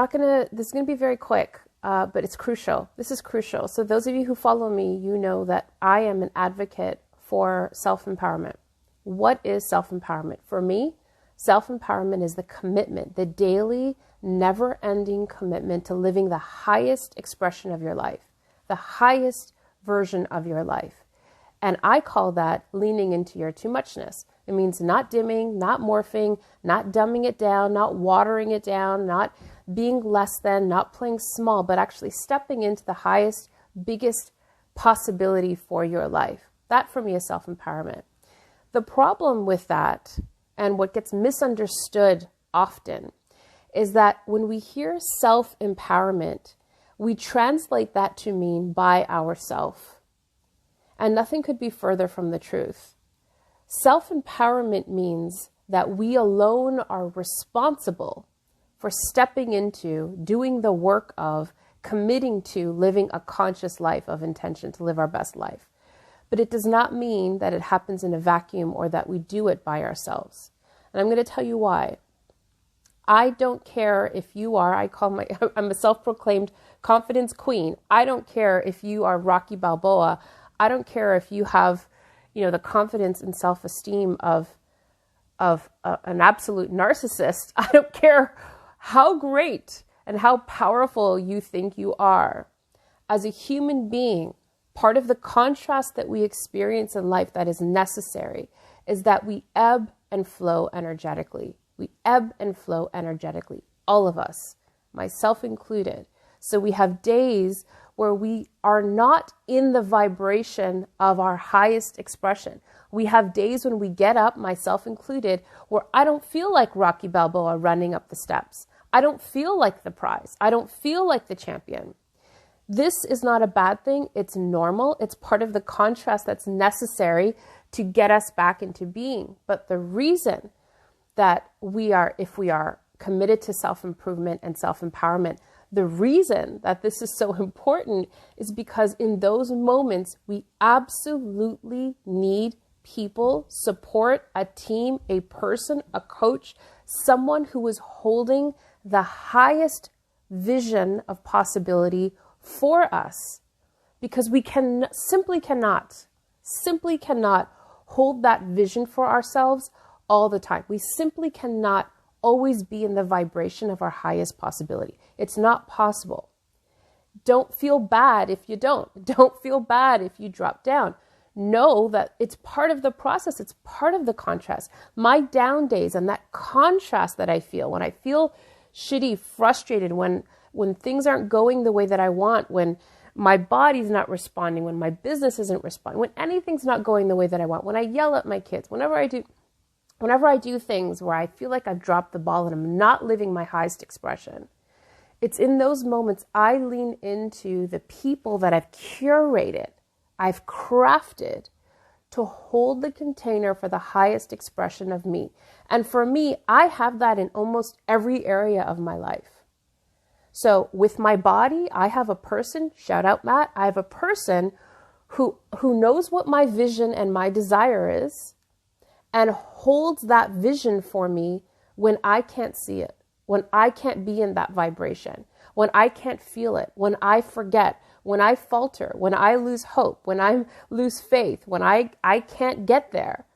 this is going to be very quick, but it's crucial. This is crucial. So those of you who follow me, you know that I am an advocate for self-empowerment. What is self-empowerment? For me, self-empowerment is the commitment, the daily, never-ending commitment to living the highest expression of your life, the highest version of your life. And I call that leaning into your too muchness. It means not dimming, not morphing, not dumbing it down, not watering it down, not being less than, not playing small, but actually stepping into the highest, biggest possibility for your life. That for me is self-empowerment. The problem with that, and what gets misunderstood often, is that when we hear self-empowerment, we translate that to mean by ourself. And nothing could be further from the truth. Self-empowerment means that we alone are responsible for stepping into, doing the work of, committing to living a conscious life of intention to live our best life. But it does not mean that it happens in a vacuum or that we do it by ourselves. And I'm going to tell you why. I don't care if you are, I'm a self-proclaimed confidence queen. I don't care if you are Rocky Balboa. I don't care if you have, the confidence and self-esteem of an absolute narcissist. I don't care how great and how powerful you think you are. As a human being, part of the contrast that we experience in life that is necessary is that we ebb and flow energetically. We ebb and flow energetically, all of us, myself included. So we have days where we are not in the vibration of our highest expression. We have days when we get up, myself included, where I don't feel like Rocky Balboa running up the steps. I don't feel like the prize. I don't feel like the champion. This is not a bad thing. It's normal. It's part of the contrast that's necessary to get us back into being. But the reason that if we are committed to self-improvement and self-empowerment, the reason that this is so important is because in those moments, we absolutely need people, support, a team, a person, a coach, someone who is holding the highest vision of possibility for us. Because we simply cannot hold that vision for ourselves all the time. We simply cannot always be in the vibration of our highest possibility. It's not possible. Don't feel bad if you don't. Don't feel bad if you drop down. Know that it's part of the process. It's part of the contrast. My down days and that contrast that I feel when I feel shitty, frustrated, when things aren't going the way that I want, when my body's not responding, when my business isn't responding, when anything's not going the way that I want, when I yell at my kids, whenever I do things where I feel like I've dropped the ball and I'm not living my highest expression, it's in those moments I lean into the people that I've curated, I've crafted to hold the container for the highest expression of me. And for me, I have that in almost every area of my life. So with my body, I have a person, shout out Matt, I have a person who knows what my vision and my desire is, and holds that vision for me when I can't see it, when I can't be in that vibration, when I can't feel it, when I forget, when I falter, when I lose hope, when I lose faith, when I can't get there.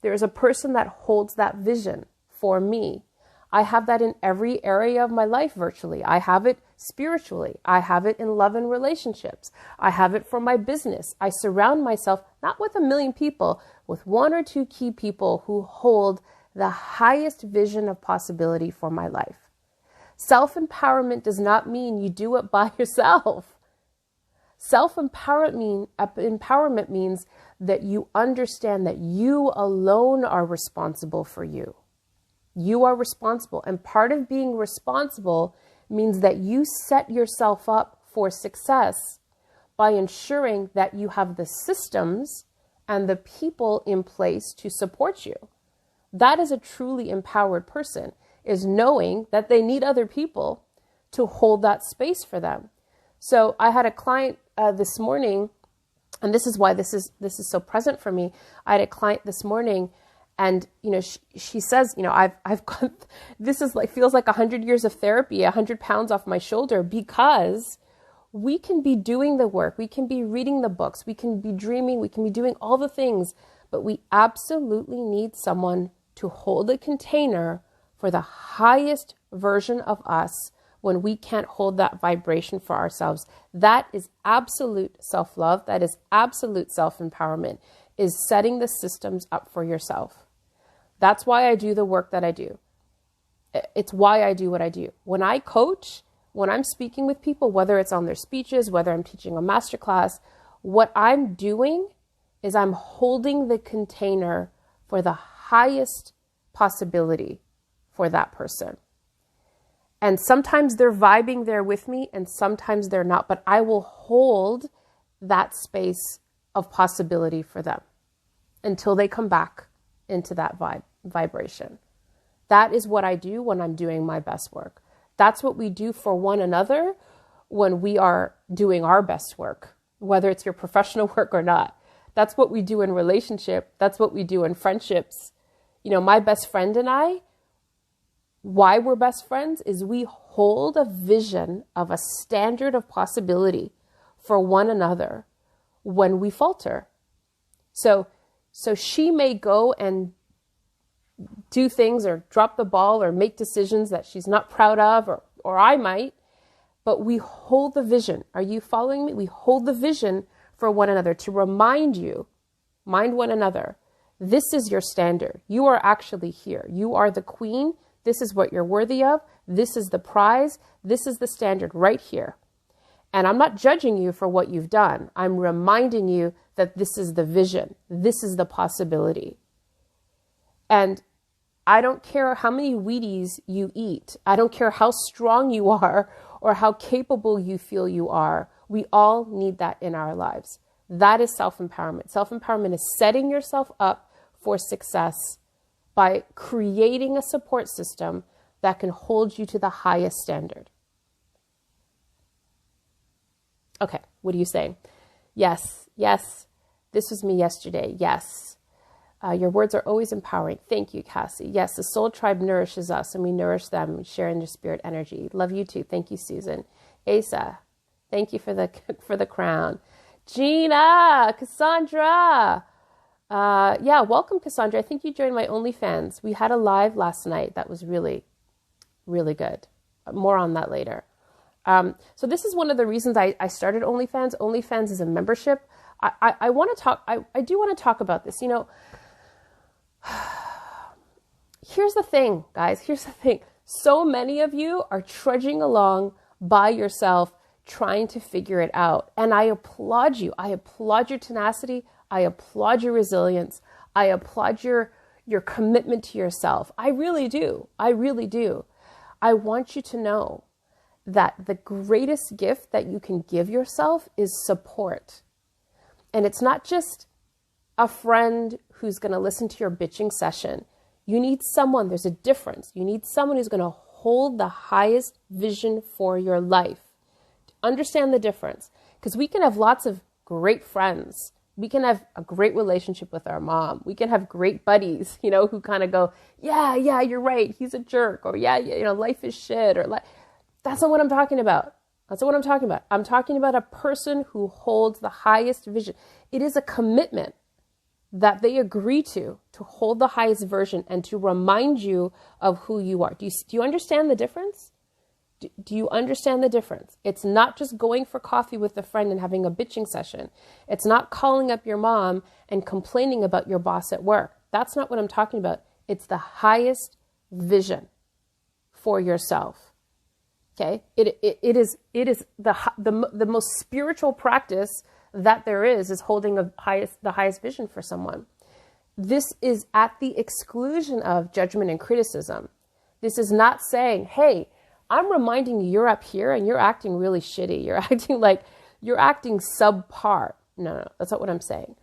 There's a person that holds that vision for me. I have that in every area of my life virtually. I have it spiritually. I have it in love and relationships. I have it for my business. I surround myself not with 1 million people, with 1 or 2 key people who hold the highest vision of possibility for my life. Self-empowerment does not mean you do it by yourself. Empowerment means that you understand that you alone are responsible for you. You are responsible. And part of being responsible means that you set yourself up for success by ensuring that you have the systems and the people in place to support you. That is a truly empowered person, is knowing that they need other people to hold that space for them. So I had a client this morning, and this is why this is so present for me. I had a client this morning, And, she says, I've got, this is like, feels like 100 years of therapy, 100 pounds off my shoulder, because we can be doing the work. We can be reading the books. We can be dreaming. We can be doing all the things, but we absolutely need someone to hold a container for the highest version of us when we can't hold that vibration for ourselves. That is absolute self-love. That is absolute self-empowerment, is setting the systems up for yourself. That's why I do the work that I do. It's why I do what I do. When I coach, when I'm speaking with people, whether it's on their speeches, whether I'm teaching a masterclass, what I'm doing is I'm holding the container for the highest possibility for that person. And sometimes they're vibing there with me and sometimes they're not, but I will hold that space of possibility for them until they come back into that vibration. That is what I do when I'm doing my best work. That's what we do for one another when we are doing our best work, whether it's your professional work or not. That's what we do in relationship. That's what we do in friendships. My best friend and I, why we're best friends is we hold a vision of a standard of possibility for one another when we falter. So she may go and do things or drop the ball or make decisions that she's not proud of, or I might, but we hold the vision. Are you following me? We hold the vision for one another to remind one another, this is your standard. You are actually here. You are the queen. This is what you're worthy of. This is the prize. This is the standard right here. And I'm not judging you for what you've done. I'm reminding you that this is the vision. This is the possibility. And I don't care how many Wheaties you eat. I don't care how strong you are or how capable you feel you are. We all need that in our lives. That is self-empowerment. Self-empowerment is setting yourself up for success by creating a support system that can hold you to the highest standard. Okay, what are you saying? Yes, this was me yesterday. Yes. Your words are always empowering. Thank you, Cassie. Yes, the soul tribe nourishes us and we nourish them, sharing their spirit energy. Love you too. Thank you, Susan. Asa, thank you for the crown. Gina, Cassandra. Welcome, Cassandra. I think you joined my OnlyFans. We had a live last night that was really, really good. More on that later. So this is one of the reasons I started OnlyFans. OnlyFans is a membership. I want to talk. I do want to talk about this. Here's the thing, guys. Here's the thing. So many of you are trudging along by yourself, trying to figure it out. And I applaud you. I applaud your tenacity. I applaud your resilience. I applaud your commitment to yourself. I really do. I really do. I want you to know that the greatest gift that you can give yourself is support. And it's not just a friend who's going to listen to your bitching session. You need someone, there's a difference. You need someone who's going to hold the highest vision for your life. Understand the difference. Because we can have lots of great friends. We can have a great relationship with our mom. We can have great buddies, who kind of go, yeah, you're right. He's a jerk. Or life is shit. Or that's not what I'm talking about. That's not what I'm talking about. I'm talking about a person who holds the highest vision. It is a commitment that they agree to hold the highest version and to remind you of who you are. Do you understand the difference? Do you understand the difference? It's not just going for coffee with a friend and having a bitching session. It's not calling up your mom and complaining about your boss at work. That's not what I'm talking about. It's the highest vision for yourself. Okay? It is the most spiritual practice that there is holding the highest vision for someone. This is at the exclusion of judgment and criticism. This is not saying, hey, I'm reminding you you're up here and you're acting really shitty. You're acting subpar. No, that's not what I'm saying.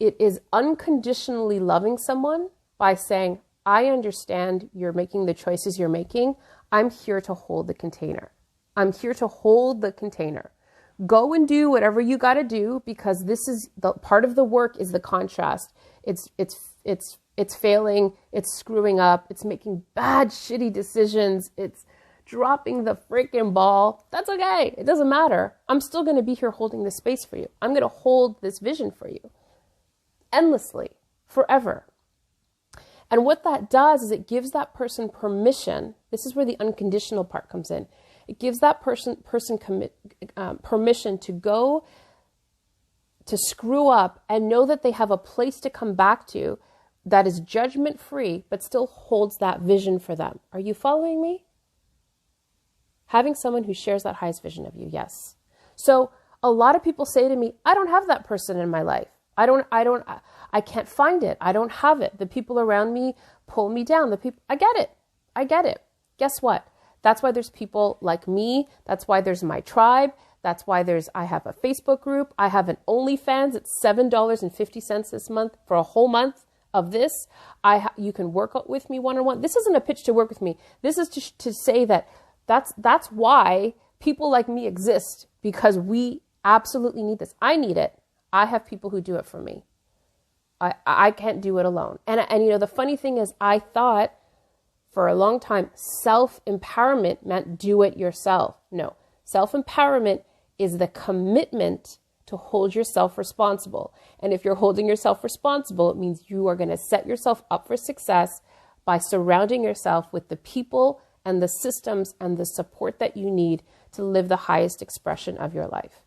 It is unconditionally loving someone by saying, I understand you're making the choices you're making. I'm here to hold the container. I'm here to hold the container. Go and do whatever you got to do, because this is the part of the work is the contrast. It's It's failing, it's screwing up, it's making bad, shitty decisions, it's dropping the freaking ball. That's okay. It doesn't matter. I'm still going to be here holding this space for you. I'm going to hold this vision for you endlessly, forever. And what that does is it gives that person permission. This is where the unconditional part comes in. It gives that person permission to go to screw up and know that they have a place to come back to that is judgment-free, but still holds that vision for them. Are you following me? Having someone who shares that highest vision of you, yes. So a lot of people say to me, I don't have that person in my life. I can't find it. I don't have it. The people around me pull me down. I get it. Guess what? That's why there's people like me. That's why there's my tribe. That's why I have a Facebook group. I have an OnlyFans. It's $7.50 this month for a whole month of this. You can work with me one-on-one. This isn't a pitch to work with me. This is to say that's why people like me exist, because we absolutely need this. I need it. I have people who do it for me. I can't do it alone. And the funny thing is, I thought for a long time, self-empowerment meant do it yourself. No, self-empowerment is the commitment to hold yourself responsible. And if you're holding yourself responsible, it means you are going to set yourself up for success by surrounding yourself with the people and the systems and the support that you need to live the highest expression of your life.